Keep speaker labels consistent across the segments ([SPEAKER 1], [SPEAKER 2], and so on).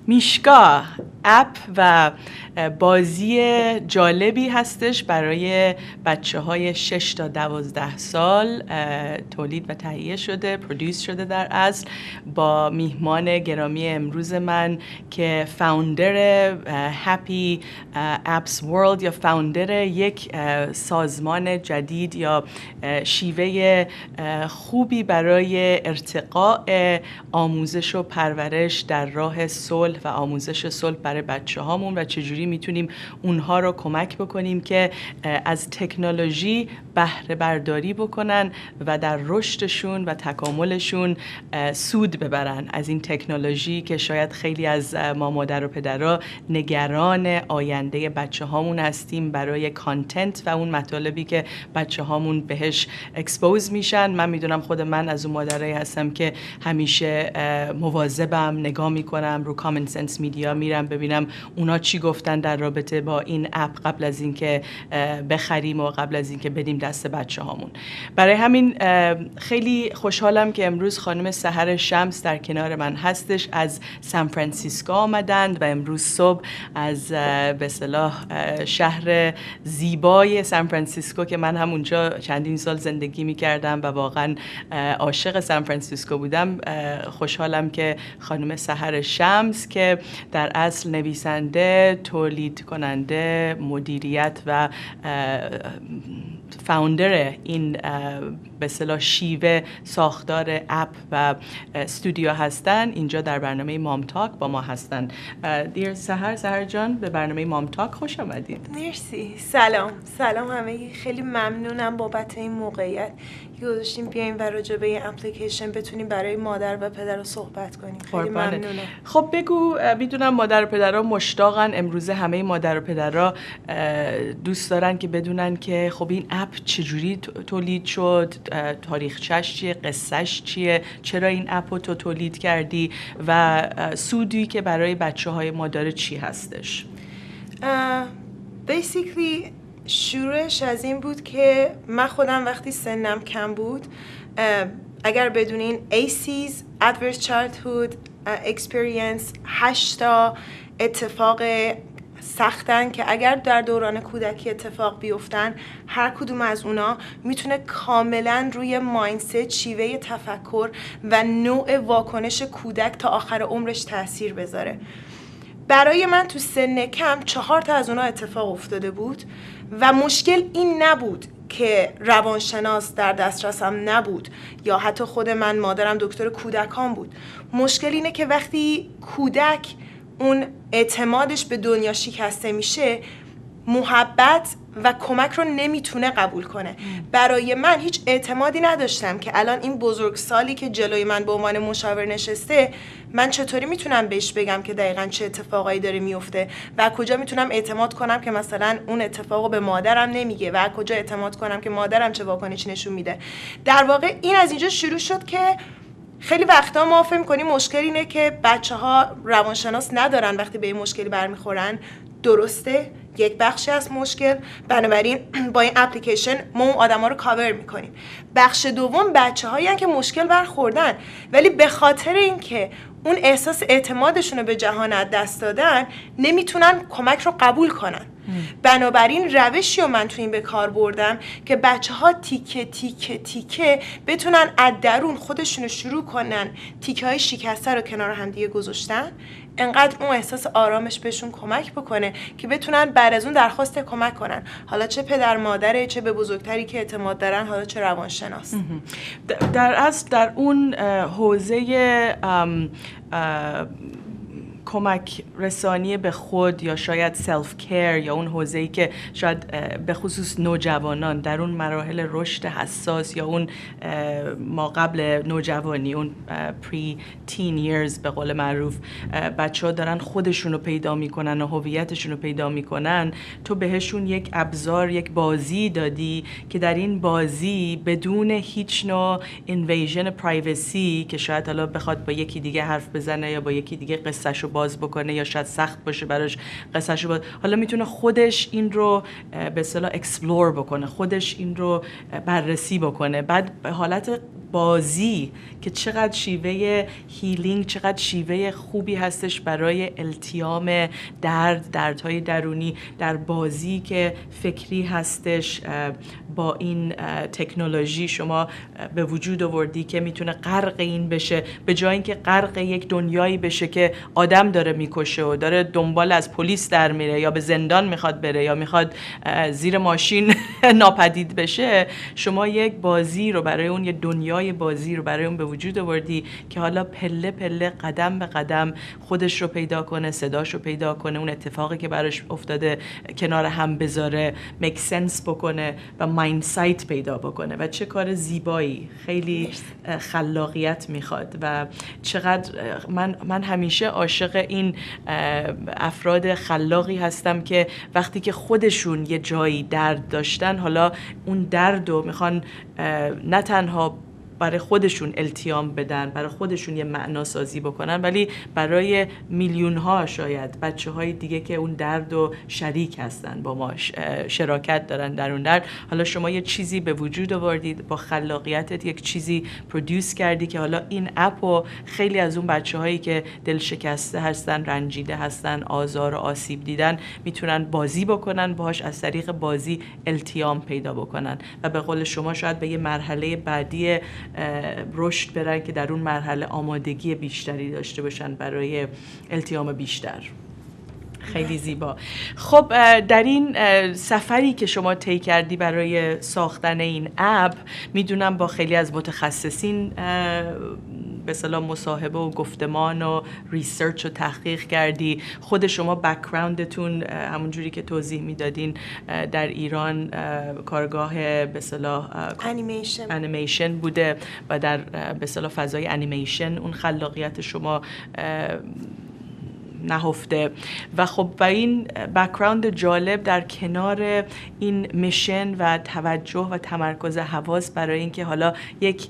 [SPEAKER 1] میشکا اپ و بازی جالبی هستش برای بچه‌های 6 تا 12 سال. تولید و تهیه شده، پرودیوس شده در اصل، با میهمان گرامی امروز من که فاوندر هپی اپس ورلد یا فاوندر یک سازمان جدید یا شیوه خوبی برای ارتقاء آموزش و پرورش در راه صلح و آموزش صلح برای بچه‌هامون و چجوری میتونیم اونها رو کمک بکنیم که از تکنولوژی بهره برداری بکنن و در رشدشون و تکاملشون سود ببرن از این تکنولوژی که شاید خیلی از ما مادر و پدرها نگران آینده بچه‌هامون هستیم برای کانتنت و اون مطالبی که بچه‌هامون بهش اکسپوز میشن. من میدونم خود من از اون مادرایی هستم که همیشه مواظبم، نگاه میکنم، رو کامن سنس میدیا میرم ببینم اونا چی گفتن در رابطه با این اپ قبل از اینکه بخریم و قبل از اینکه بدیم دست بچه‌هامون. برای همین خیلی خوشحالم که امروز خانم سحر شمس در کنار من هستش. از سان فرانسیسکو آمدند و امروز صبح از به اصطلاح شهر زیبای سان فرانسیسکو که من هم اونجا چندین سال زندگی می‌کردم و واقعا عاشق سان فرانسیسکو بودم، خوشحالم که خانم سحر شمس که در اصل نویسنده، تولید کننده، مدیریت و فاوندر این به اصطلاح شیوه ساختار اپ و استودیو هستن، اینجا در برنامه مامتاک با ما هستن. دیر سحر جان، به برنامه مامتاک خوش آمدید.
[SPEAKER 2] مرسی. سلام همگی. خیلی ممنونم بابت این موقعیت که گذاشتیم بیایم و راجع به این اپلیکیشن بتونیم برای مادر و پدر رو صحبت کنیم. خیلی ممنونم.
[SPEAKER 1] خب بگو، میدونم مادر و پدرها مشتاقن، امروزه همه مادر و پدرها دوست دارن که بدونن که خب این اپ چجوری تولید شد، تاریخچه‌اش چیه، قصه‌اش چیه، چرا این اپ رو تو تولید کردی و سودی که برای بچه‌های ما داره چی هستش؟
[SPEAKER 2] basically شروعش از این بود که من خودم وقتی سنم کم بود، اگر بدونین ACEs Adverse Childhood Experience 8 تا اتفاق سختن که اگر در دوران کودکی اتفاق بیفتن، هر کدوم از اونا میتونه کاملا روی مایندست، شیوه تفکر و نوع واکنش کودک تا آخر عمرش تاثیر بذاره. برای من تو سن کم 4 تا از اونا اتفاق افتاده بود و مشکل این نبود که روانشناس در دسترسم نبود یا حتی خود من مادرم دکتر کودکان بود. مشکل اینه که وقتی کودک اون اعتمادش به دنیا شکسته میشه، محبت و کمک رو نمیتونه قبول کنه. برای من هیچ اعتمادی نداشتم که الان این بزرگسالی که جلوی من به عنوان مشاور نشسته، من چطوری میتونم بهش بگم که دقیقاً چه اتفاقایی داره میفته و کجا میتونم اعتماد کنم که مثلا اون اتفاقو به مادرم نمیگه و کجا اعتماد کنم که مادرم چه واکنشی نشون میده. در واقع این از اینجا شروع شد که خیلی وقتا ما فکر می‌کنیم مشکل اینه که بچه‌ها روانشناس ندارن وقتی به این مشکلی برمیخورن. درسته، یک بخشی از مشکل. بنابراین با این اپلیکیشن ما اون آدما رو کاور می‌کنیم. بخش دوم بچه‌هایی هستن که مشکل برخوردن ولی به خاطر اینکه اون احساس اعتمادشون رو به جهان از دست دادن، نمیتونن کمک رو قبول کنن. بنابراین روشی رو من تو این به کار بردم که بچه‌ها تیکه تیکه تیکه بتونن از درون خودشون رو شروع کنن تیکه‌های شکسته رو کنار هم دیگه گذاشتن، انقدر اون احساس آرامش بهشون کمک بکنه که بتونن بعد از اون درخواست کمک کنن، حالا چه پدر مادره، چه به بزرگتری که اعتماد دارن، حالا چه روانشناس.
[SPEAKER 1] در اصل در اون حوزه کمک رسانی به خود یا شاید سلف کیر یا اون حوزه‌ای که شاید به خصوص نوجوانان در اون مراحل رشد حساس یا اون ما قبل نوجوانی، اون پری تین ایرز به قول معروف، بچه‌ها دارن خودشون رو پیدا میکنن و هویتشون رو پیدا میکنن، تو بهشون یک ابزار، یک بازی دادی که در این بازی بدون هیچ نوع اینویژن پرایوسی که شاید حالا بخواد با یکی دیگه حرف بزنه یا با یکی دیگه قصه‌شو باز بکنه یا شاید سخت باشه براش قصه‌شو باز. حالا میتونه خودش این رو به اصطلاح اکسپلور بکنه، خودش این رو بررسی بکنه. بعد به حالت بازی که چقدر شیوه هیلینگ، چقدر شیوه خوبی هستش برای التیام دردهای درونی در بازی که فکری هستش. با این تکنولوژی شما به وجود آوردی که میتونه غرق این بشه، به جای اینکه غرق یک دنیایی بشه که آدم داره میکشه و داره دنبال از پلیس در میره یا به زندان میخواد بره یا میخواد زیر ماشین ناپدید بشه. شما یک بازی رو برای اون، یه دنیای بازی رو برای اون به وجود آوردی که حالا پله پله قدم به قدم خودش رو پیدا کنه، صداش رو پیدا کنه، اون اتفاقی که براش افتاده کنار هم بذاره، میک سنس بکنه و مایندسایت پیدا بکنه. و چه کار زیبایی، خیلی خلاقیت میخواد. و چقدر من همیشه عاشق این افراد خلاقی هستم که وقتی که خودشون یه جایی درد داشتن، حالا اون درد رو میخوان نه تنها برای خودشون التیام بدن، برای خودشون یه معنا سازی بکنن، ولی برای میلیون ها شاید بچه های دیگه که اون درد و شریک هستن، با ما شراکت دارن در اون درد. حالا شما یه چیزی به وجود آوردید با خلاقیتت، یک چیزی پرودیوس کردی که حالا این اپ و خیلی از اون بچه هایی که دل شکسته هستن، رنجیده هستن، آزار و آسیب دیدن، میتونن بازی بکنن باهاش، از طریق بازی التیام پیدا بکنن و به قول شما شاید به یه مرحله بعدی رشد برن که در اون مرحله آمادگی بیشتری داشته باشن برای التیام بیشتر. خیلی زیبا. خب در این سفری که شما طی کردی برای ساختن این اپ، میدونم با خیلی از متخصصین به اصطلاح مصاحبه و گفتمان و ریسرچ و تحقیق کردی. خود شما بک‌گراندتون همونجوری که توضیح میدادین در ایران کارگاه به اصطلاح انیمیشن بوده و در به اصطلاح فضای انیمیشن اون خلاقیت شما نهفته. و خب با این بک‌گراند جالب در کنار این میشن و توجه و تمرکز حواس برای اینکه حالا یک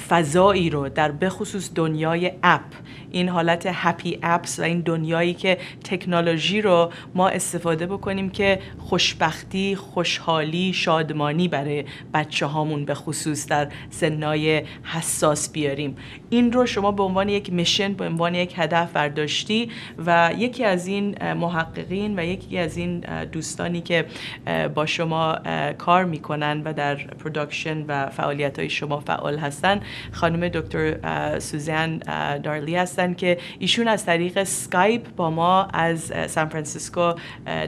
[SPEAKER 1] فضایی رو در بخصوص دنیای اپ، این حالت هپی اپس و این دنیایی که تکنولوژی رو ما استفاده بکنیم که خوشبختی، خوشحالی، شادمانی برای بچه هامون به خصوص در سنای حساس بیاریم، این رو شما به عنوان یک میشن، به عنوان یک هدف برداشتی و یکی از این محققین و یکی از این دوستانی که با شما کار میکنن و در پروداکشن و فعالیت‌های شما فعال هستن، خانم دکتر سوزان دارلی هستن که ایشون از طریق اسکایپ با ما از سان فرانسیسکو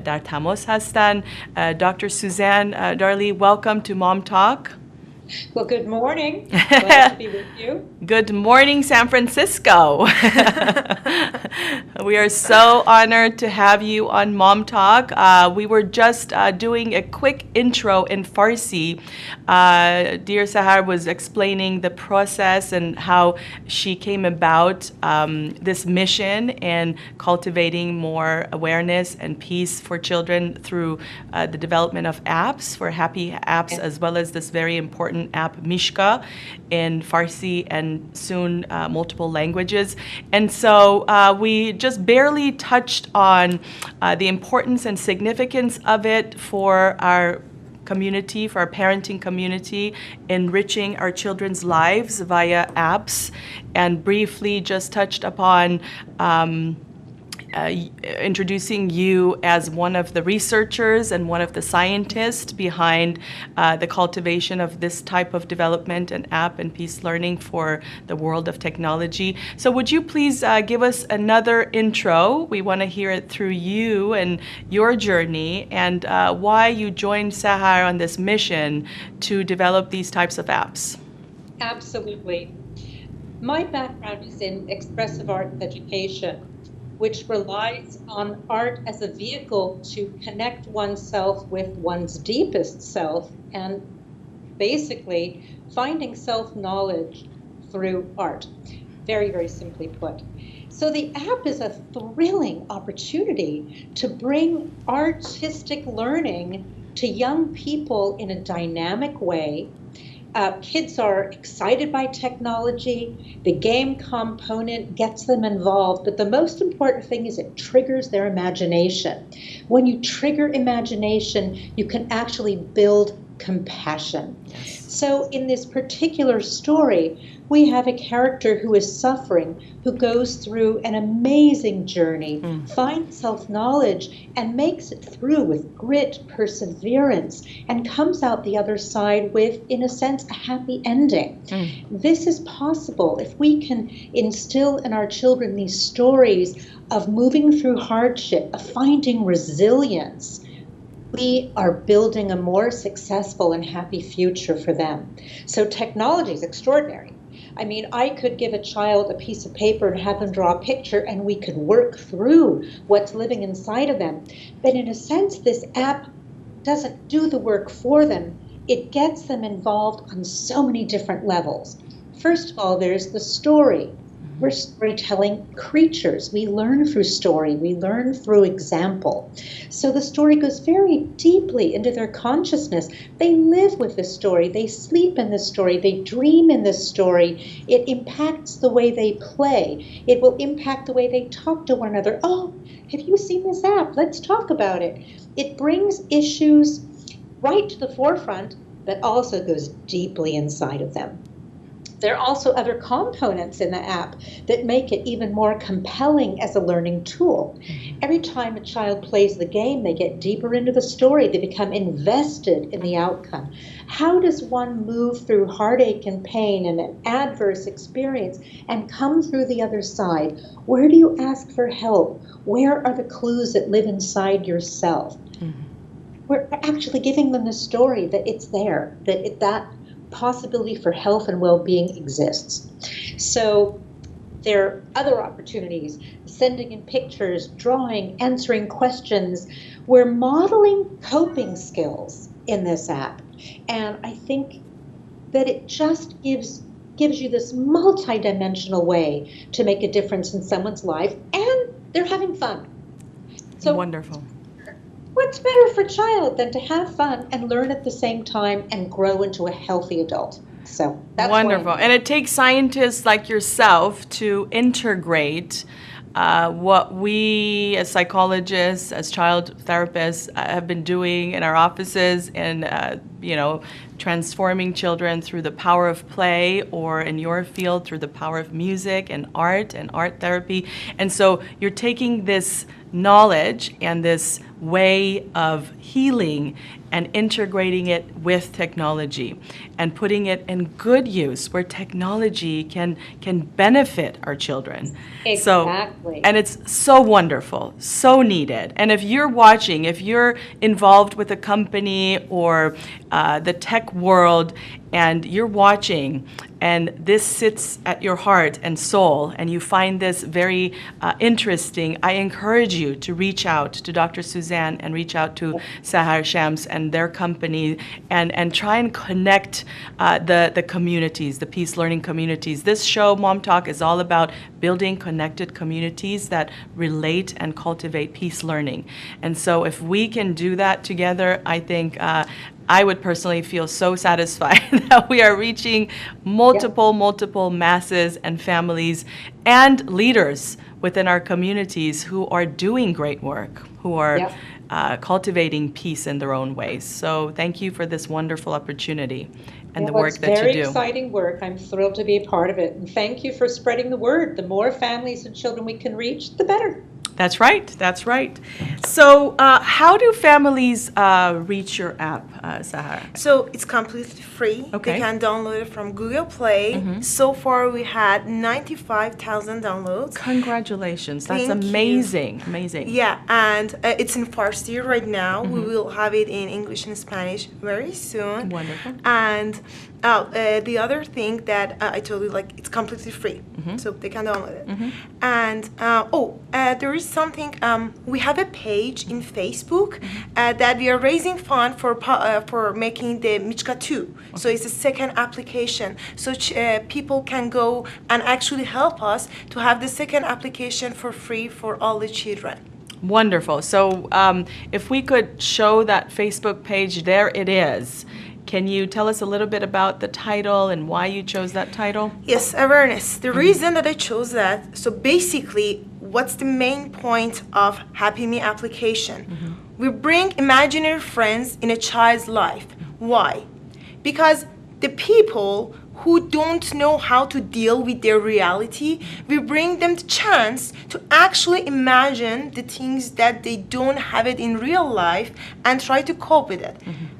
[SPEAKER 1] در تماس هستن. دکتر سوزان دارلی، welcome to MomTalk.
[SPEAKER 3] Well, good morning. Glad to be with you.
[SPEAKER 1] Good morning, San Francisco. We are so honored to have you on MomTalk. We were just doing a quick intro in Farsi. Dear Sahar was explaining the process and how she came about this mission and cultivating more awareness and peace for children through the development of apps, for happy apps, as well as this very important app Mishka in Farsi and soon multiple languages. And so we just barely touched on the importance and significance of it for our community, for our parenting community, enriching our children's lives via apps, and briefly just touched upon introducing you as one of the researchers and one of the scientists behind the cultivation of this type of development and app and PeaceLearning for the world of technology. So would you please give us another intro? We want to hear it through you and your journey and why you joined Sahar on this mission to develop these types of apps.
[SPEAKER 3] Absolutely. My background is in expressive art education, which relies on art as a vehicle to connect oneself with one's deepest self and basically finding self-knowledge through art. Very, very simply put. So the app is a thrilling opportunity to bring artistic learning to young people in a dynamic way Kids are excited by technology. The game component gets them involved, but the most important thing is it triggers their imagination. When you trigger imagination, you can actually build compassion.
[SPEAKER 1] Yes.
[SPEAKER 3] So in this particular story, we have a character who is suffering, who goes through an amazing journey, finds self-knowledge, and makes it through with grit, perseverance, and comes out the other side with, in a sense, a happy ending. This is possible if we can instill in our children these stories of moving through hardship, of finding resilience. We are building a more successful and happy future for them. So technology is extraordinary. I mean, I could give a child a piece of paper and have them draw a picture, and we could work through what's living inside of them. But in a sense, this app doesn't do the work for them. It gets them involved on so many different levels. First of all, there's the story. We're storytelling creatures. We learn through story. We learn through example. So the story goes very deeply into their consciousness. They live with the story. They sleep in the story. They dream in the story. It impacts the way they play. It will impact the way they talk to one another. Oh, have you seen this app? Let's talk about it. It brings issues right to the forefront, but also goes deeply inside of them. There are also other components in the app that make it even more compelling as a learning tool. Every time a child plays the game, they get deeper into the story. They become invested in the outcome. How does one move through heartache and pain and an adverse experience and come through the other side? Where do you ask for help? Where are the clues that live inside yourself? We're actually giving them the story that it's there, that possibility for health and well-being exists. So there are other opportunities, sending in pictures, drawing, answering questions. We're modeling coping skills in this app. And I think that it just gives you this multi-dimensional way to make a difference in someone's life, and they're having fun. So
[SPEAKER 1] wonderful.
[SPEAKER 3] What's better for a child than to have fun and learn at the same time and grow into a healthy adult? So that's
[SPEAKER 1] wonderful. And it takes scientists like yourself to integrate what we as psychologists, as child therapists have been doing in our offices and, transforming children through the power of play, or in your field through the power of music and art therapy. And so you're taking this knowledge and this way of healing and integrating it with technology and putting it in good use where technology can benefit our children.
[SPEAKER 3] Exactly.
[SPEAKER 1] And it's so wonderful, so needed. And if you're watching, if you're involved with a company or the tech world and you're watching and this sits at your heart and soul and you find this very interesting, I encourage you to reach out to Dr. Suzanne and reach out to Sahar Shams and their company and try and connect the communities, the PeaceLearning communities. This show, Mom Talk, is all about building connected communities that relate and cultivate peace learning. And so if we can do that together, I think I would personally feel so satisfied that we are reaching multiple masses and families and leaders within our communities who are doing great work, who are cultivating peace in their own ways. So thank you for this wonderful opportunity and the work that you do.
[SPEAKER 3] It's very exciting work. I'm thrilled to be a part of it. And thank you for spreading the word. The more families and children we can reach, the better.
[SPEAKER 1] That's right. That's right. So how do families reach your app, Sahar?
[SPEAKER 2] So it's completely free.
[SPEAKER 1] Okay.
[SPEAKER 2] They can download it from Google Play. So far, we had 95,000 downloads.
[SPEAKER 1] Congratulations. That's
[SPEAKER 2] Thank
[SPEAKER 1] amazing.
[SPEAKER 2] you.
[SPEAKER 1] Amazing.
[SPEAKER 2] Yeah, and it's in Farsi right now. We will have it in English and Spanish very soon.
[SPEAKER 1] Wonderful.
[SPEAKER 2] And the other thing that I told you, like, it's completely free, so they can download it. And there is something. We have a page in Facebook that we are raising fund for making the Michka 2. So it's a second application. So people can go and actually help us to have the second application for free for all the children.
[SPEAKER 1] Wonderful. So if we could show that Facebook page, there it is. Can you tell us a little bit about the title and why you chose that title?
[SPEAKER 2] Yes, awareness. The reason that I chose that, so basically, what's the main point of Happy Me application? We bring imaginary friends in a child's life. Why? Because the people who don't know how to deal with their reality, we bring them the chance to actually imagine the things that they don't have it in real life and try to cope with it.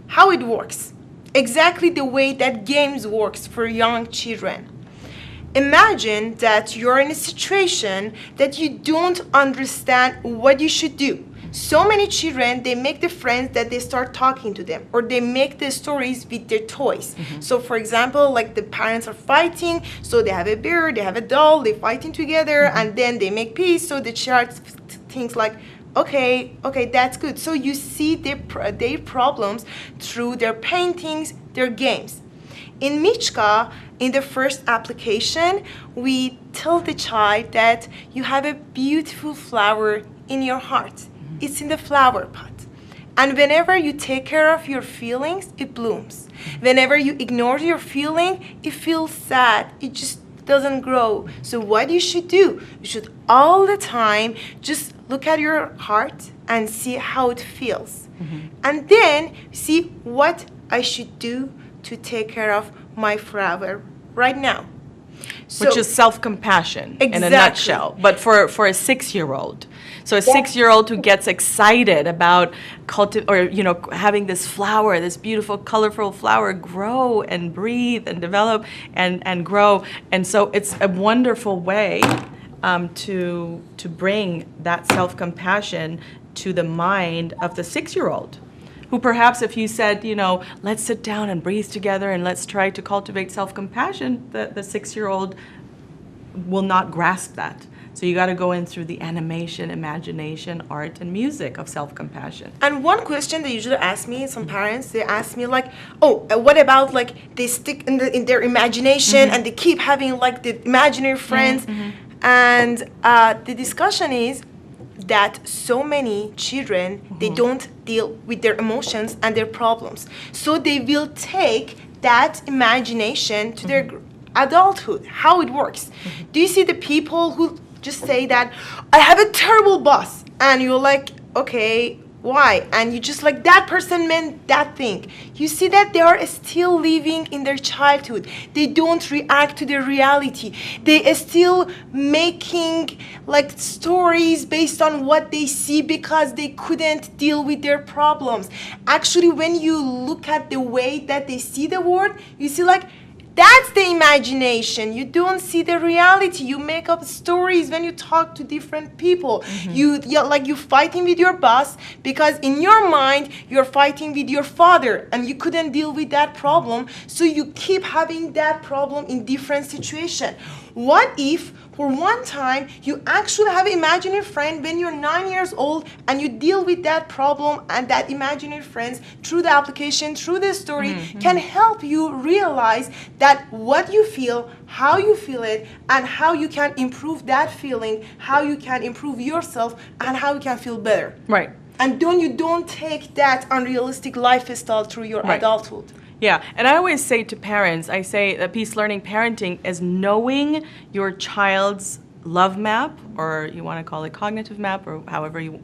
[SPEAKER 2] How it works. Exactly the way that games works for young children. Imagine that you're in a situation that you don't understand what you should do. So many children, they make the friends that they start talking to them, or they make the stories with their toys. So for example, like the parents are fighting, so they have a bear, they have a doll, they're fighting together, and then they make peace, so the child thinks like, okay, that's good. So you see their problems through their paintings, their games. In Michka, in the first application, we tell the child that you have a beautiful flower in your heart. It's in the flower pot. And whenever you take care of your feelings, it blooms. Whenever you ignore your feeling, it feels sad. It just doesn't grow. So what you should do, you should all the time just look at your heart and see how it feels. And then see what I should do to take care of my flower right now. So,
[SPEAKER 1] which is self-compassion in a
[SPEAKER 2] Exactly.
[SPEAKER 1] nutshell, but for a 6-year-old. So a 6-year-old who gets excited about having this flower, this beautiful, colorful flower grow and breathe and develop and grow. And so it's a wonderful way to bring that self-compassion to the mind of the 6-year-old. Who perhaps if you said, let's sit down and breathe together and let's try to cultivate self-compassion, the 6-year-old will not grasp that. So you got to go in through the animation, imagination, art, and music of self-compassion.
[SPEAKER 2] And one question they usually ask me, some parents, they ask me like, what about like they stick in their imagination and they keep having like the imaginary friends? And the discussion is that so many children, they don't deal with their emotions and their problems. So they will take that imagination to their adulthood, how it works. Do you see the people who just say that, I have a terrible boss, and you're like, okay, why? And you just like, that person meant that thing. You see that they are still living in their childhood. They don't react to their reality. They are still making like stories based on what they see because they couldn't deal with their problems. Actually, when you look at the way that they see the world, you see like, that's the imagination. You don't see the reality. You make up stories when you talk to different people. You're fighting with your boss because in your mind you're fighting with your father and you couldn't deal with that problem. So you keep having that problem in different situations. What if for one time you actually have an imaginary friend when you're 9 years old and you deal with that problem, and that imaginary friends through the application, through the story can help you realize that what you feel, how you feel it, and how you can improve that feeling, how you can improve yourself, and how you can feel better.
[SPEAKER 1] Right.
[SPEAKER 2] And don't take that unrealistic lifestyle through your adulthood.
[SPEAKER 1] Yeah, and I always say to parents, I say that PeaceLearning parenting is knowing your child's love map, or you want to call it cognitive map, or however you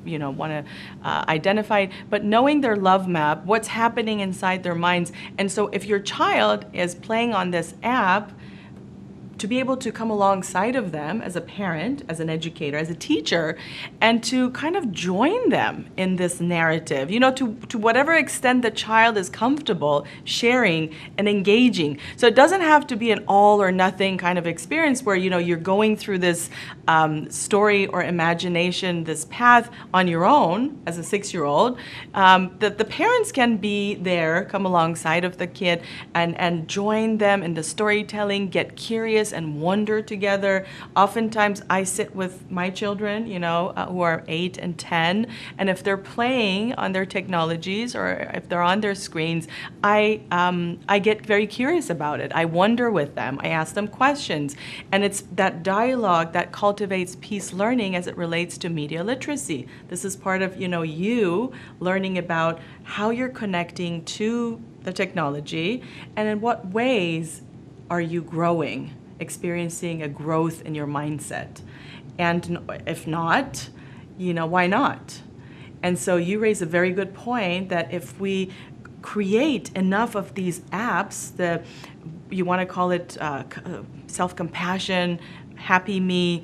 [SPEAKER 1] want to identify it, but knowing their love map, what's happening inside their minds. And so if your child is playing on this app, to be able to come alongside of them as a parent, as an educator, as a teacher, and to kind of join them in this narrative, to whatever extent the child is comfortable sharing and engaging. So it doesn't have to be an all or nothing kind of experience where, you're going through this story or imagination, this path on your own as a 6-year-old. That the parents can be there, come alongside of the kid and join them in the storytelling, get curious, curious and wonder together. Oftentimes I sit with my children, who are 8 and 10, and if they're playing on their technologies or if they're on their screens, I get very curious about it. I wonder with them. I ask them questions. And it's that dialogue that cultivates peace learning as it relates to media literacy. This is part of, you learning about how you're connecting to the technology and in what ways are you growing, experiencing a growth in your mindset. And if not, why not? And so you raise a very good point that if we create enough of these apps, you want to call it self-compassion, happy me,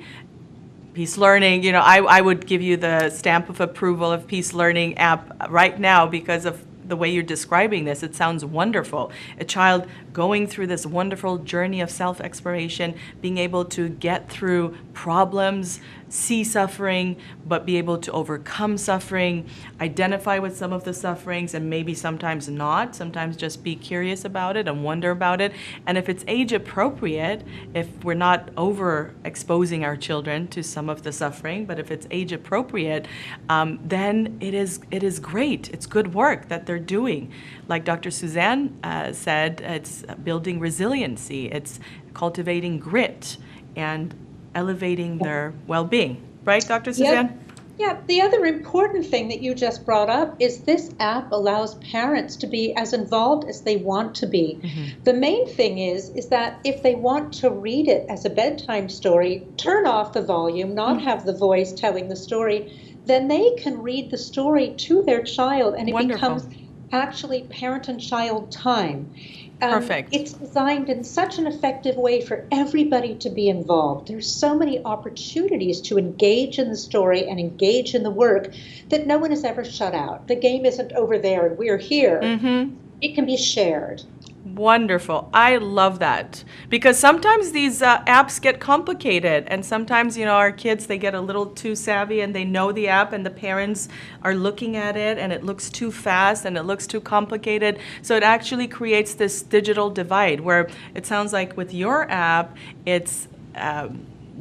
[SPEAKER 1] Peace Learning, I would give you the stamp of approval of Peace Learning app right now because of the way you're describing this. It sounds wonderful. A child going through this wonderful journey of self-exploration, being able to get through problems, see suffering, but be able to overcome suffering, identify with some of the sufferings, and maybe sometimes not, sometimes just be curious about it and wonder about it. And if it's age appropriate, if we're not overexposing our children to some of the suffering, but if it's age appropriate, then it is great. It's good work that they're doing. Like Dr. Suzanne said, it's building resiliency, it's cultivating grit, and elevating their well-being. Right, Dr. Suzanne?
[SPEAKER 3] Yeah, the other important thing that you just brought up is this app allows parents to be as involved as they want to be. Mm-hmm. The main thing is that if they want to read it as a bedtime story, turn off the volume, not have the voice telling the story, then they can read the story to their child, and it becomes actually parent and child time.
[SPEAKER 1] Perfect.
[SPEAKER 3] It's designed in such an effective way for everybody to be involved. There's so many opportunities to engage in the story and engage in the work that no one is ever shut out. The game isn't over there and we're here. Mm-hmm. It can be shared.
[SPEAKER 1] Wonderful. I love that because sometimes these apps get complicated, and sometimes our kids, they get a little too savvy and they know the app and the parents are looking at it and it looks too fast and it looks too complicated. So it actually creates this digital divide where it sounds like with your app it's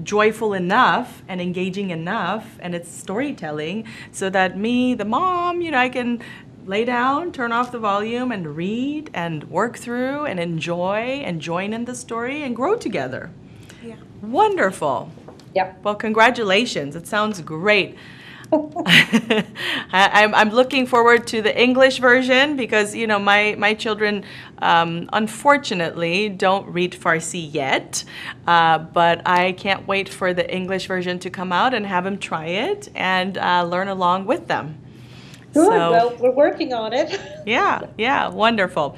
[SPEAKER 1] joyful enough and engaging enough and it's storytelling so that me, the mom, I can lay down, turn off the volume, and read and work through and enjoy and join in the story and grow together.
[SPEAKER 2] Yeah.
[SPEAKER 1] Wonderful.
[SPEAKER 3] Yep.
[SPEAKER 1] Well, congratulations. It sounds great. I'm looking forward to the English version because, my children unfortunately don't read Farsi yet, but I can't wait for the English version to come out and have them try it and learn along with them.
[SPEAKER 3] Good. Well, we're working on it.
[SPEAKER 1] Yeah, wonderful.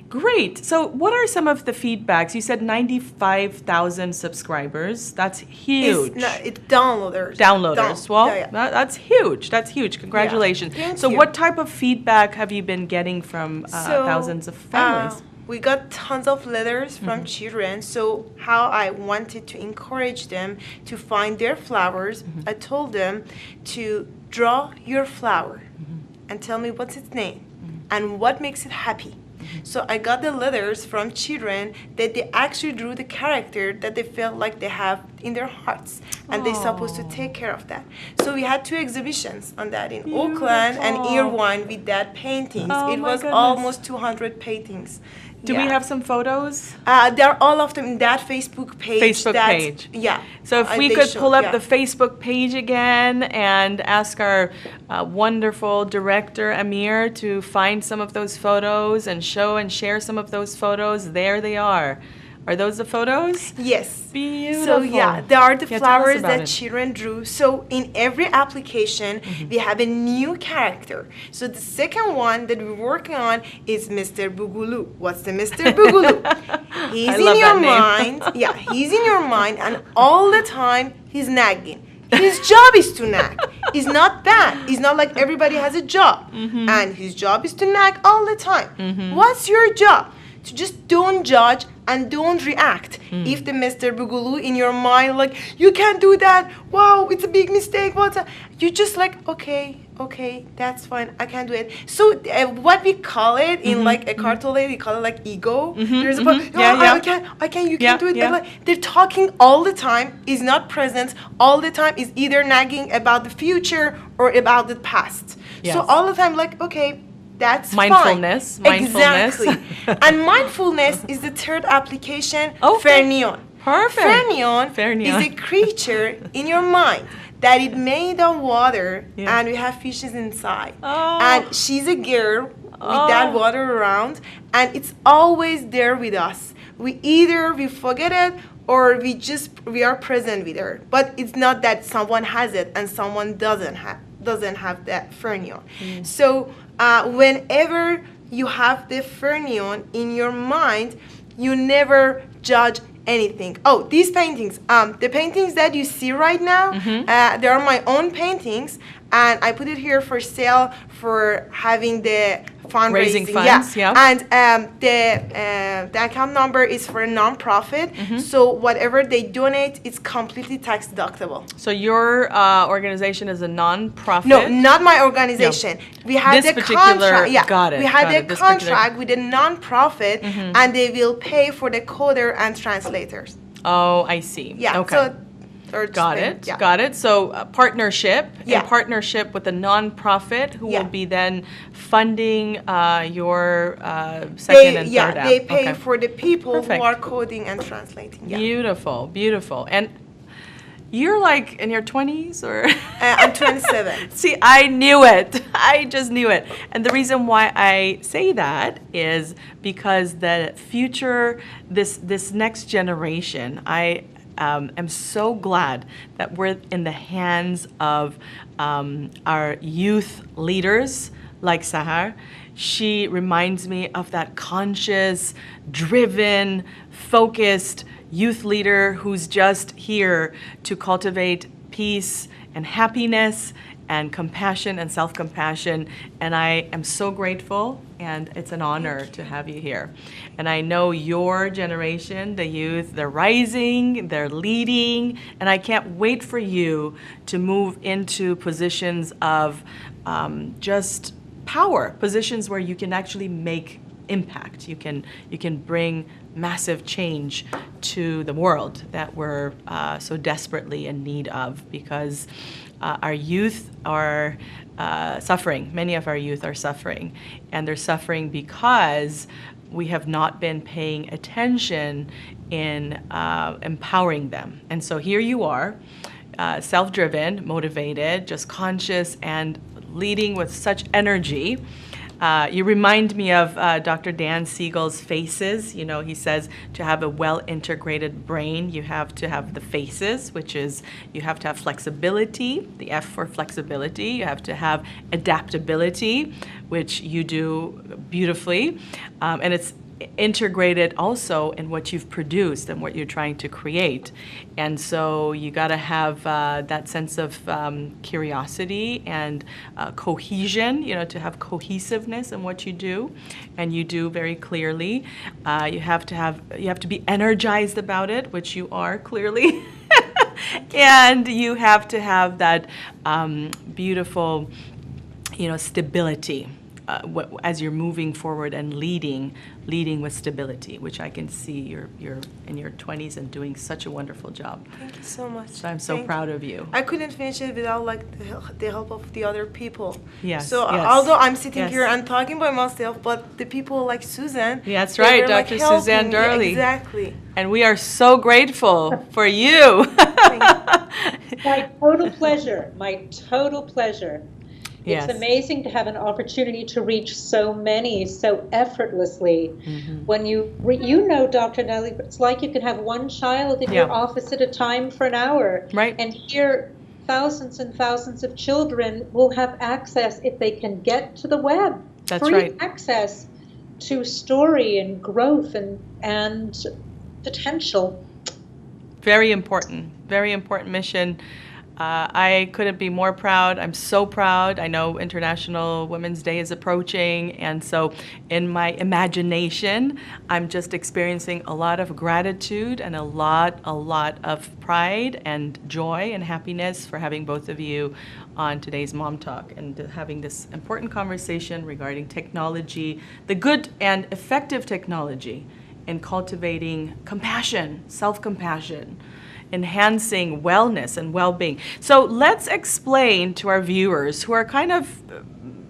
[SPEAKER 1] Great. So what are some of the feedbacks? You said 95,000 subscribers. That's huge.
[SPEAKER 2] It's downloaders.
[SPEAKER 1] That's huge. That's huge. Congratulations.
[SPEAKER 2] Yeah.
[SPEAKER 1] So what type of feedback have you been getting from thousands of families?
[SPEAKER 2] We got tons of letters from children. So how I wanted to encourage them to find their flowers, I told them to draw your flower and tell me what's its name and what makes it happy. So I got the letters from children that they actually drew the character that they felt like they have in their hearts, and they're supposed to take care of that. So we had 2 exhibitions on that in Oakland and Irvine with that paintings. It was almost 200 paintings.
[SPEAKER 1] Do we have some photos?
[SPEAKER 2] They're all of them in that Facebook page. Yeah.
[SPEAKER 1] So if we could pull up the Facebook page again and ask our wonderful director, Amir, to find some of those photos and show and share some of those photos. There they are. Are those the photos?
[SPEAKER 2] Yes.
[SPEAKER 1] Beautiful.
[SPEAKER 2] So yeah, they are the flowers that children drew. So in every application, we have a new character. So the second one that we're working on is Mr. Bugulu. What's the Mr. Bugulu? He's in your mind. Yeah, he's in your mind, and all the time he's nagging. His job is to nag. He's not bad. He's not like everybody has a job. And his job is to nag all the time. What's your job? To just don't judge and don't react. If the Mr. Bugulu in your mind, like, you can't do that, wow, it's a big mistake, what's that? You just like, okay, okay, that's fine, I can do it. So what we call it in like a cartolate, we call it like ego. There's a part, I can, you can do it. But like they're talking all the time, is not present all the time, is either nagging about the future or about the past. So all the time, like, okay, that's
[SPEAKER 1] mindfulness.
[SPEAKER 2] Fine. Exactly. And mindfulness is the third application, Fernion.
[SPEAKER 1] Perfect.
[SPEAKER 2] Fernion is a creature in your mind that it made of water, and we have fishes inside. And she's a girl with that water around, and it's always there with us. We forget it, or we are present with her. But it's not that someone has it and someone doesn't have that Fernion. So whenever you have the Fernion in your mind, you never judge anything. Oh, these paintings, the paintings that you see right now, they are my own paintings, and I put it here for sale for having the fundraising.
[SPEAKER 1] Funds,
[SPEAKER 2] And the account number is for a non-profit, so whatever they donate is completely tax deductible.
[SPEAKER 1] So your organization is a non-profit?
[SPEAKER 2] No, not my organization. We had the contract.
[SPEAKER 1] Got it.
[SPEAKER 2] We had the contract with a non-profit, and they will pay for the coder and translators.
[SPEAKER 1] Oh, I see.
[SPEAKER 2] Yeah.
[SPEAKER 1] Okay.
[SPEAKER 2] So,
[SPEAKER 1] Got it. So partnership, in partnership with a nonprofit who will be then funding your second and third app.
[SPEAKER 2] They pay for the people who are coding and translating.
[SPEAKER 1] Beautiful, beautiful. And you're like in your 20s or?
[SPEAKER 2] I'm 27.
[SPEAKER 1] See, I knew it. I just knew it. And the reason why I say that is because the future, this next generation, I'm so glad that we're in the hands of our youth leaders like Sahar. She reminds me of that conscious, driven, focused youth leader who's just here to cultivate peace and happiness and compassion and self-compassion. And I am so grateful, and it's an honor to have you here. And I know your generation, the youth, they're rising, they're leading, and I can't wait for you to move into positions of just power, positions where you can actually make impact. You can bring massive change to the world that we're so desperately in need of, because our youth are suffering. Many of our youth are suffering, and they're suffering because we have not been paying attention in empowering them. And so here you are, self-driven, motivated, just conscious, and leading with such energy. You remind me of Dr. Dan Siegel's faces. You know, he says to have a well-integrated brain, you have to have the faces, which is you have to have flexibility, the F for flexibility. You have to have adaptability, which you do beautifully. And it's integrated also in what you've produced and what you're trying to create. And so you got to have that sense of curiosity and cohesion, you know, to have cohesiveness in what you do, and you do very clearly. You have to be energized about it, which you are clearly. And you have to have that beautiful, you know, stability as you're moving forward and leading with stability, which I can see you're in your 20s and doing such a wonderful job.
[SPEAKER 2] Thank you so much.
[SPEAKER 1] So I'm so proud of you.
[SPEAKER 2] I couldn't finish it without like the help of the other people.
[SPEAKER 1] Yes.
[SPEAKER 2] So although I'm sitting here and talking by myself, but the people like Susan.
[SPEAKER 1] Yeah, that's right, Dr.
[SPEAKER 2] Like
[SPEAKER 1] Suzanne Durley.
[SPEAKER 2] Exactly.
[SPEAKER 1] And we are so grateful for you.
[SPEAKER 3] My total pleasure. My total pleasure.
[SPEAKER 1] Yes.
[SPEAKER 3] It's amazing to have an opportunity to reach so many so effortlessly. Mm-hmm. When you know, Dr. Nelly, it's like you can have one child in your office at a time for an hour.
[SPEAKER 1] Right.
[SPEAKER 3] And here, thousands and thousands of children will have access if they can get to the web.
[SPEAKER 1] That's
[SPEAKER 3] free
[SPEAKER 1] right.
[SPEAKER 3] access to story and growth and potential.
[SPEAKER 1] Very important mission. I couldn't be more proud. I'm so proud. I know International Women's Day is approaching, and so in my imagination, I'm just experiencing a lot of gratitude and a lot of pride and joy and happiness for having both of you on today's Mom Talk and having this important conversation regarding technology, the good and effective technology in cultivating compassion, self-compassion, enhancing wellness and well-being. So let's explain to our viewers who are kind of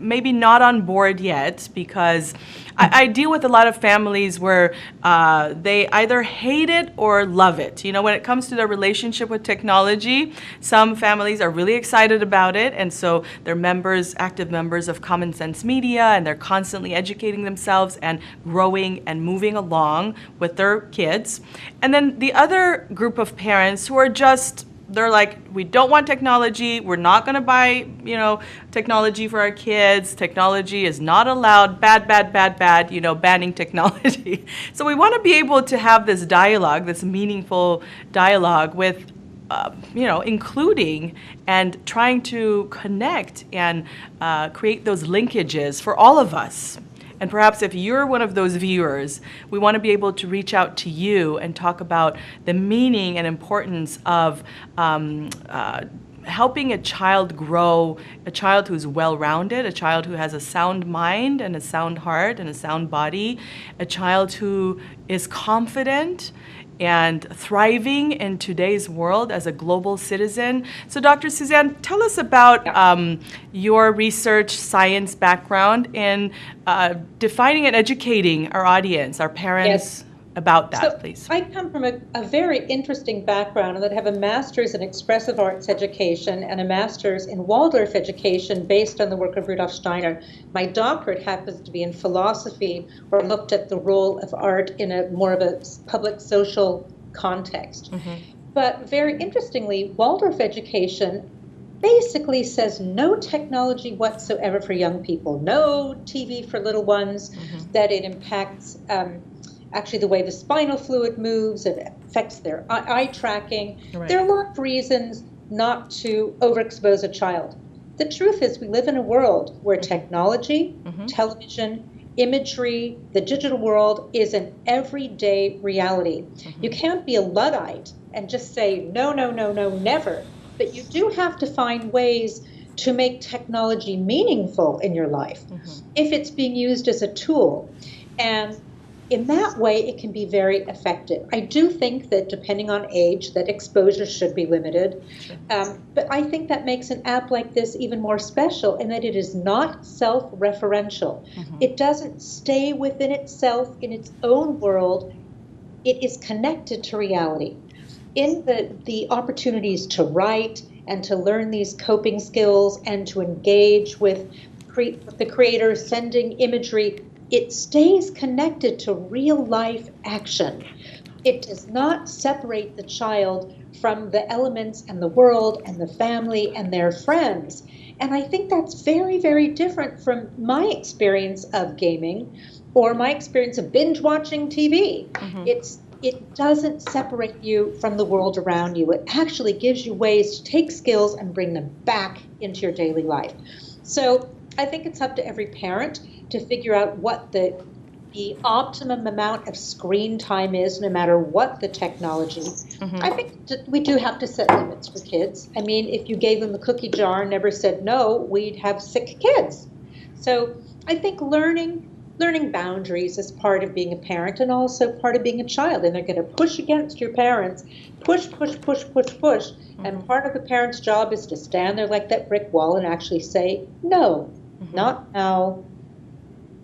[SPEAKER 1] maybe not on board yet, because I deal with a lot of families where they either hate it or love it. You know, when it comes to their relationship with technology, some families are really excited about it, and so they're members, active members of Common Sense Media, and they're constantly educating themselves and growing and moving along with their kids. And then the other group of parents who are just, they're like, we don't want technology. We're not going to buy, technology for our kids. Technology is not allowed. Bad, banning technology. So we want to be able to have this dialogue, this meaningful dialogue with, including and trying to connect and create those linkages for all of us. And perhaps if you're one of those viewers, we want to be able to reach out to you and talk about the meaning and importance of helping a child grow, a child who's well-rounded, a child who has a sound mind and a sound heart and a sound body, a child who is confident and thriving in today's world as a global citizen. So Dr. Suzanne, tell us about your research science background in defining and educating our audience, our parents, about that, please.
[SPEAKER 3] I come from a very interesting background, and that I have a master's in expressive arts education and a master's in Waldorf education based on the work of Rudolf Steiner. My doctorate happens to be in philosophy, where I looked at the role of art in a more of a public social context. Mm-hmm. But very interestingly, Waldorf education basically says no technology whatsoever for young people, no TV for little ones, mm-hmm. that it impacts actually the way the spinal fluid moves, it affects their eye tracking. Right. There are a lot of reasons not to overexpose a child. The truth is we live in a world where technology, mm-hmm. television, imagery, the digital world is an everyday reality. Mm-hmm. You can't be a Luddite and just say, no, never. But you do have to find ways to make technology meaningful in your life, mm-hmm. if it's being used as a tool. And in that way, it can be very effective. I do think that depending on age, that exposure should be limited. Sure. But I think that makes an app like this even more special in that it is not self-referential. Mm-hmm. It doesn't stay within itself in its own world. It is connected to reality. In the opportunities to write and to learn these coping skills and to engage with the creator sending imagery, it stays connected to real life action. It does not separate the child from the elements and the world and the family and their friends. And I think that's very, very different from my experience of gaming or my experience of binge watching TV. Mm-hmm. It doesn't separate you from the world around you. It actually gives you ways to take skills and bring them back into your daily life. So I think it's up to every parent to figure out what the optimum amount of screen time is, no matter what the technology. Mm-hmm. I think we do have to set limits for kids. I mean, if you gave them the cookie jar and never said no, we'd have sick kids. So I think learning boundaries is part of being a parent and also part of being a child. And they're going to push against your parents, push. Mm-hmm. And part of the parent's job is to stand there like that brick wall and actually say, no, mm-hmm. not now.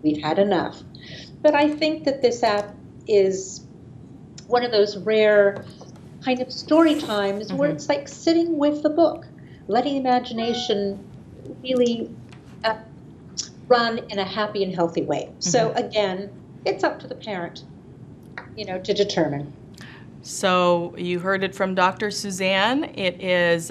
[SPEAKER 3] We've had enough. But I think that this app is one of those rare kind of story times, mm-hmm. where it's like sitting with the book, letting imagination really run in a happy and healthy way. Mm-hmm. So again, it's up to the parent, to determine.
[SPEAKER 1] So you heard it from Dr. Suzanne. It is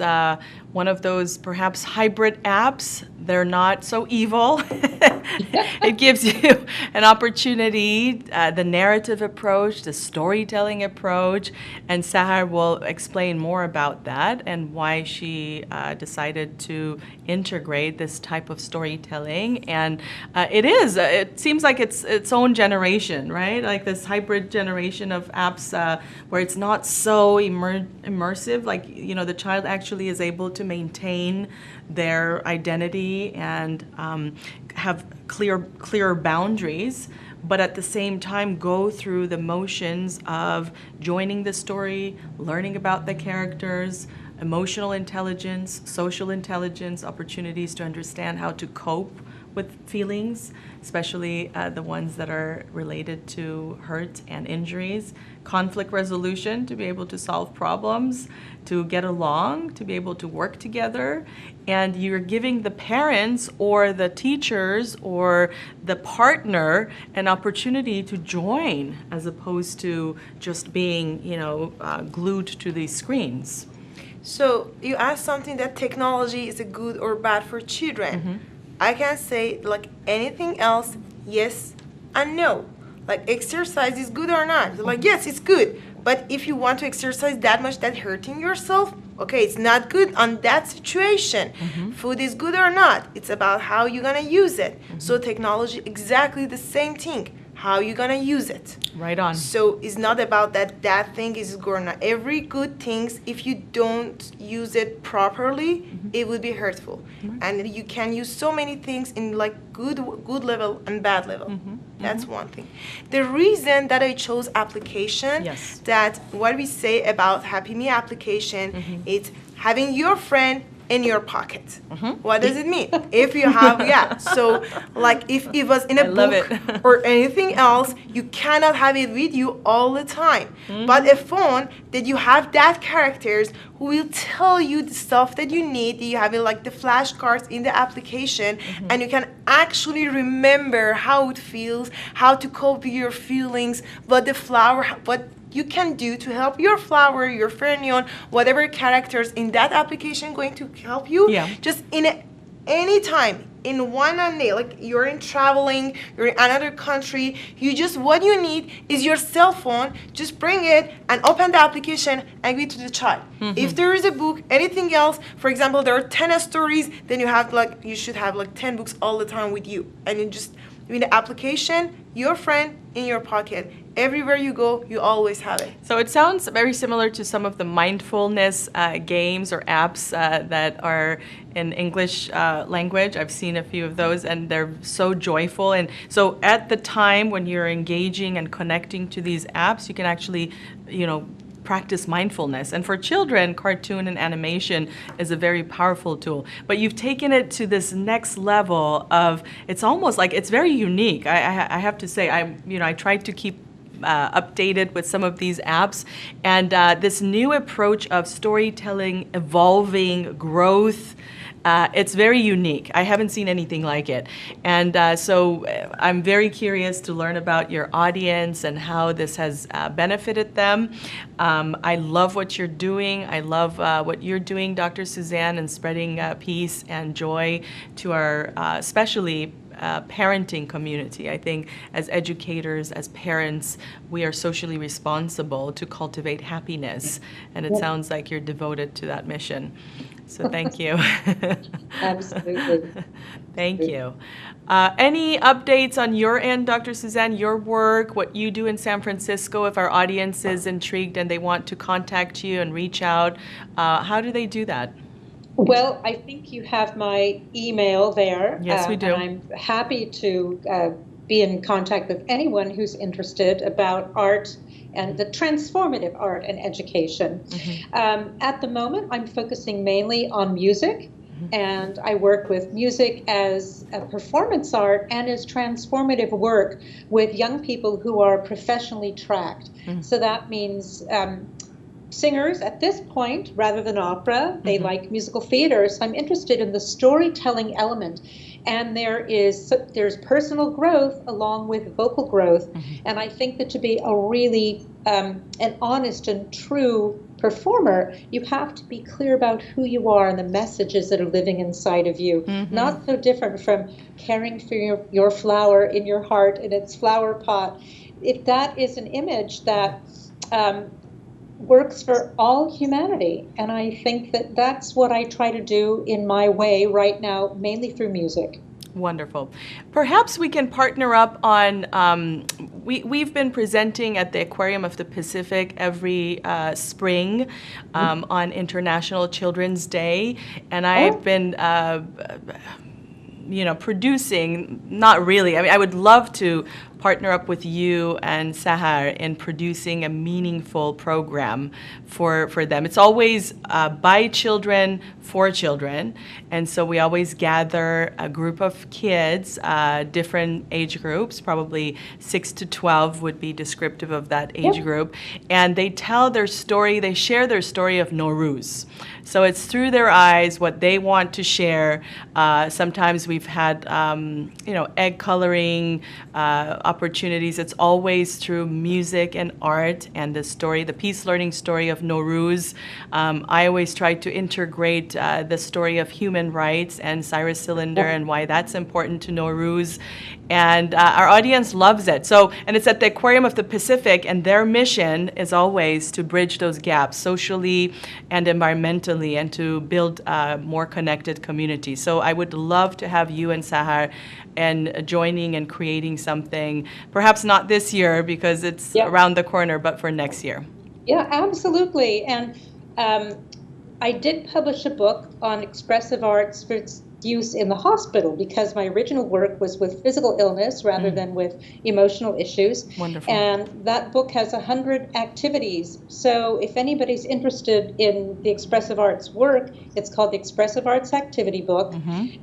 [SPEAKER 1] one of those perhaps hybrid apps they're not so evil. It gives you an opportunity, the narrative approach, the storytelling approach, and Sahar will explain more about that and why she decided to integrate this type of storytelling. And it seems like it's its own generation, right? Like this hybrid generation of apps where it's not so immersive, like, the child actually is able to maintain their identity and have clear boundaries, but at the same time go through the motions of joining the story, learning about the characters, emotional intelligence, social intelligence, opportunities to understand how to cope with feelings, especially the ones that are related to hurt and injuries, conflict resolution, to be able to solve problems, to get along, to be able to work together. And you're giving the parents or the teachers or the partner an opportunity to join as opposed to just being, glued to these screens.
[SPEAKER 2] So you asked something that technology is a good or bad for children.
[SPEAKER 1] Mm-hmm.
[SPEAKER 2] I can say like anything else, yes and no. Like exercise is good or not. Like yes, it's good. But if you want to exercise that much that hurting yourself, okay, it's not good on that situation.
[SPEAKER 1] Mm-hmm.
[SPEAKER 2] Food is good or not. It's about how you're gonna use it.
[SPEAKER 1] Mm-hmm.
[SPEAKER 2] So technology, exactly the same thing. How you gonna use it.
[SPEAKER 1] Right on.
[SPEAKER 2] So it's not about that thing is good or not. Every good things, if you don't use it properly,
[SPEAKER 1] Mm-hmm.
[SPEAKER 2] it will be hurtful.
[SPEAKER 1] Mm-hmm.
[SPEAKER 2] And you can use so many things in like good level and bad level.
[SPEAKER 1] Mm-hmm.
[SPEAKER 2] That's one thing. The reason that I chose application,
[SPEAKER 1] Yes.
[SPEAKER 2] that what we say about Happy Me application,
[SPEAKER 1] Mm-hmm.
[SPEAKER 2] it's having your friend in your pocket.
[SPEAKER 1] Mm-hmm.
[SPEAKER 2] What does it mean? If you have, so like if it was in a
[SPEAKER 1] I love
[SPEAKER 2] book
[SPEAKER 1] it.
[SPEAKER 2] or anything else, you cannot have it with you all the time.
[SPEAKER 1] Mm-hmm.
[SPEAKER 2] But a phone that you have that characters who will tell you the stuff that you need, you have it like the flashcards in the application,
[SPEAKER 1] Mm-hmm.
[SPEAKER 2] and you can actually remember how it feels, how to cope with your feelings, what you can do to help your flower, your fernion, whatever characters in that application going to help you.
[SPEAKER 1] Yeah.
[SPEAKER 2] Just any time, in one day, like you're in traveling, you're in another country, what you need is your cell phone. Just bring it and open the application and give it to the child.
[SPEAKER 1] Mm-hmm.
[SPEAKER 2] If there is a book, anything else, for example, there are 10 stories, then you should have like 10 books all the time with you. And you just, in the application, your friend in your pocket. Everywhere you go, you always have it.
[SPEAKER 1] So it sounds very similar to some of the mindfulness games or apps that are in English language. I've seen a few of those, and they're so joyful. And so at the time when you're engaging and connecting to these apps, you can actually, practice mindfulness. And for children, cartoon and animation is a very powerful tool. But you've taken it to this next level of, it's almost like, it's very unique. I have to say, I tried to keep updated with some of these apps, and this new approach of storytelling, evolving, growth, it's very unique. I haven't seen anything like it. And so I'm very curious to learn about your audience and how this has benefited them. I love what you're doing. I love what you're doing, Dr. Suzanne, and spreading peace and joy to our, especially parenting community. I think as educators, as parents, we are socially responsible to cultivate happiness, and it sounds like you're devoted to that mission. So thank you.
[SPEAKER 3] Absolutely.
[SPEAKER 1] Thank you. Any updates on your end, Dr. Suzanne, your work, what you do in San Francisco? If our audience is intrigued and they want to contact you and reach out, how do they do that?
[SPEAKER 3] Well, I think you have my email there.
[SPEAKER 1] Yes, we do.
[SPEAKER 3] And I'm happy to be in contact with anyone who's interested about art and the transformative art and education.
[SPEAKER 1] Mm-hmm.
[SPEAKER 3] At the moment, I'm focusing mainly on music, and I work with music as a performance art and as transformative work with young people who are professionally tracked.
[SPEAKER 1] Mm-hmm.
[SPEAKER 3] So that means singers at this point rather than opera. They like musical theater. So I'm interested in the storytelling element. And there's personal growth along with vocal growth. And I think that to be a really an honest and true performer, you have to be clear about who you are and the messages that are living inside of you. Not so different from caring for your flower in your heart in its flower pot. If that is an image that works for all humanity. And I think that that's what I try to do in my way right now, mainly through music.
[SPEAKER 1] Wonderful. Perhaps we can partner up on, we've been presenting at the Aquarium of the Pacific every spring on International Children's Day, and I've been producing, not really. I mean, I would love to partner up with you and Sahar in producing a meaningful program for them. It's always by children, for children. And so we always gather a group of kids, different age groups, probably 6 to 12 would be descriptive of that age group. And they tell their story, they share their story of Nowruz. So it's through their eyes, what they want to share. Sometimes we've had, egg coloring opportunities. It's always through music and art and the story, the PeaceLearning story of Nowruz. I always try to integrate the story of human rights and Cyrus Cylinder and why that's important to Nowruz. And our audience loves it. So, and it's at the Aquarium of the Pacific, and their mission is always to bridge those gaps socially and environmentally and to build more connected communities. So I would love to have you and Sahar and joining and creating something, perhaps not this year because it's around the corner, but for next year.
[SPEAKER 3] Yeah, absolutely. And I did publish a book on expressive arts for its use in the hospital because my original work was with physical illness rather than with emotional issues.
[SPEAKER 1] Wonderful.
[SPEAKER 3] And that book has 100 activities. So if anybody's interested in the expressive arts work, it's called the Expressive Arts Activity Book.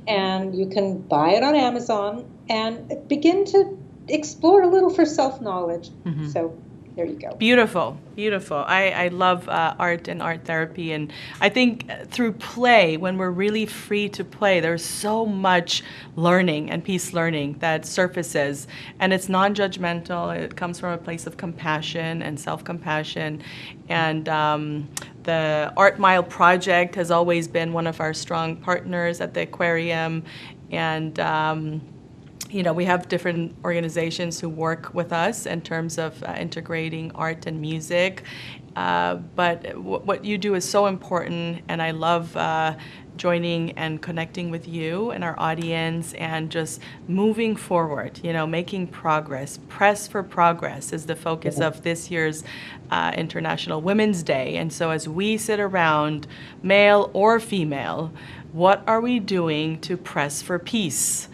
[SPEAKER 3] And you can buy it on Amazon and begin to explore a little for self-knowledge. So there you go.
[SPEAKER 1] Beautiful, beautiful. I love art and art therapy, and I think through play, when we're really free to play, there's so much learning and peace learning that surfaces, and it's non-judgmental. It comes from a place of compassion and self-compassion, and the Art Mile Project has always been one of our strong partners at the aquarium, and we have different organizations who work with us in terms of integrating art and music. But what you do is so important, and I love joining and connecting with you and our audience and just moving forward, making progress. Press for Progress is the focus of this year's International Women's Day. And so as we sit around, male or female, what are we doing to press for peace?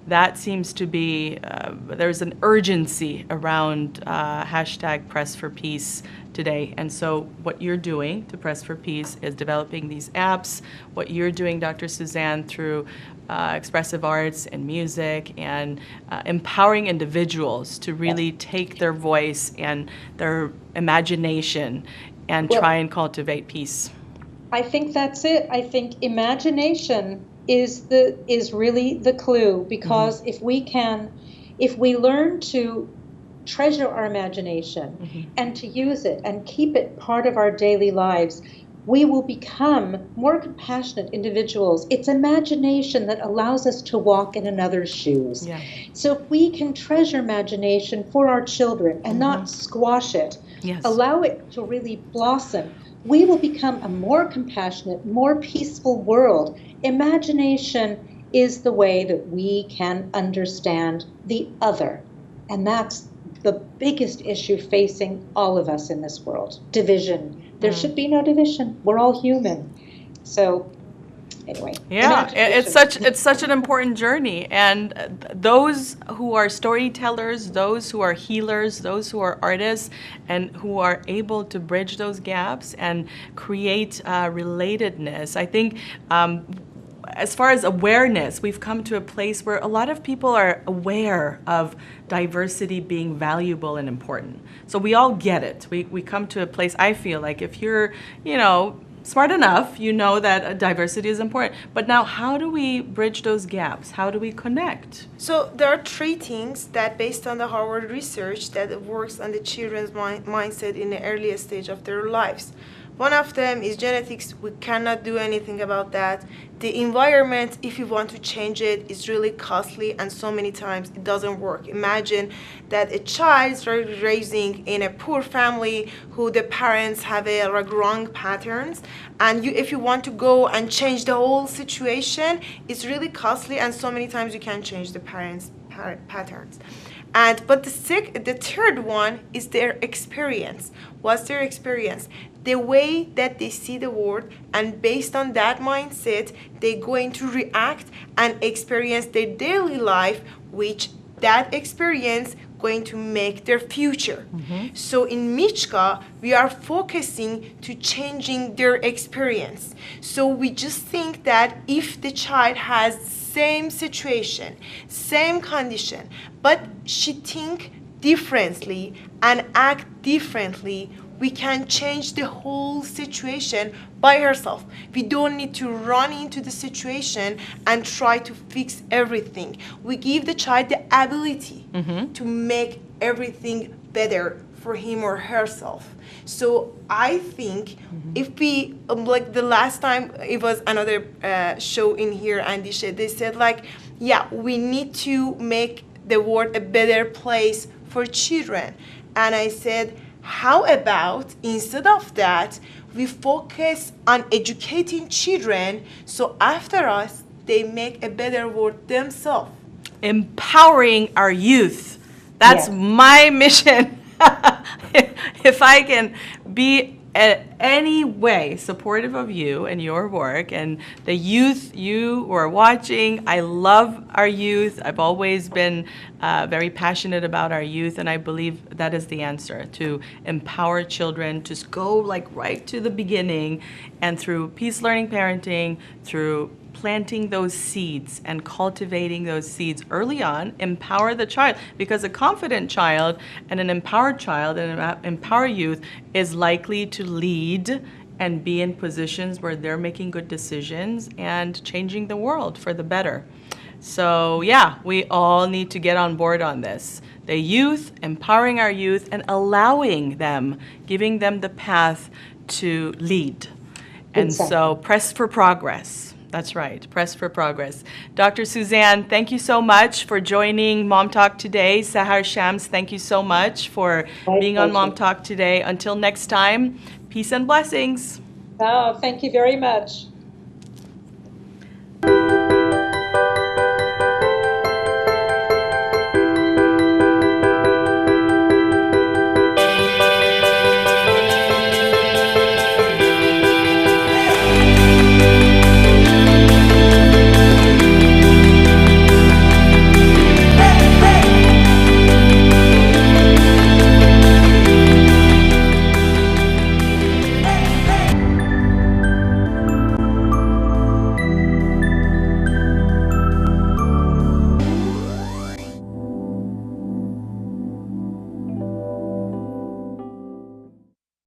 [SPEAKER 1] That seems to be, there's an urgency around hashtag Press for Peace today. And so what you're doing to Press for Peace is developing these apps. What you're doing, Dr. Suzanne, through expressive arts and music and empowering individuals to really take their voice and their imagination and try and cultivate peace.
[SPEAKER 3] I think that's it. I think imagination is really the clue, because if we learn to treasure our imagination and to use it and keep it part of our daily lives, we will become more compassionate individuals. It's imagination that allows us to walk in another's shoes. So if we can treasure imagination for our children and not squash it, allow it to really blossom, we will become a more compassionate, more peaceful world. Imagination is the way that we can understand the other. And that's the biggest issue facing all of us in this world. Division. There should be no division. We're all human. So anyway.
[SPEAKER 1] Yeah, it's such an important journey. And those who are storytellers, those who are healers, those who are artists, and who are able to bridge those gaps and create relatedness, I think as far as awareness, we've come to a place where a lot of people are aware of diversity being valuable and important. So we all get it. We come to a place, I feel like if you're, smart enough, you know that diversity is important. But now, how do we bridge those gaps? How do we connect?
[SPEAKER 2] So there are three things that, based on the Harvard research, that works on the children's mindset in the earliest stage of their lives. One of them is genetics. We cannot do anything about that. The environment, if you want to change it, is really costly, and so many times it doesn't work. Imagine that a child is raising in a poor family who the parents have wrong patterns, and if you want to go and change the whole situation, it's really costly, and so many times you can't change the parents' patterns. But the third one is their experience. What's their experience? The way that they see the world, and based on that mindset, they're going to react and experience their daily life, which that experience going to make their future. Mm-hmm. So in Michka, we are focusing to changing their experience. So we just think that if the child has same situation, same condition, but she think differently and act differently, we can change the whole situation by herself. We don't need to run into the situation and try to fix everything. We give the child the ability to make everything better for him or herself. So I think if we, like the last time it was another show in here, and they said we need to make the world a better place for children. And I said, how about instead of that, we focus on educating children so after us, they make a better world themselves.
[SPEAKER 1] Empowering our youth. That's my mission. If I can be in any way supportive of you and your work and the youth you who are watching, I love our youth. I've always been very passionate about our youth, and I believe that is the answer, to empower children, to go right to the beginning, and through PeaceLearning parenting, through planting those seeds and cultivating those seeds early on, empower the child, because a confident child and an empowered child and an empowered youth is likely to lead and be in positions where they're making good decisions and changing the world for the better. So we all need to get on board on this. The youth, empowering our youth and allowing them, giving them the path to lead. And so press for progress. That's right, press for progress. Dr. Suzanne, thank you so much for joining Mom Talk today. Sahar Shams, thank you so much for being on Mom Talk today. Until next time, peace and blessings.
[SPEAKER 3] Oh, thank you very much.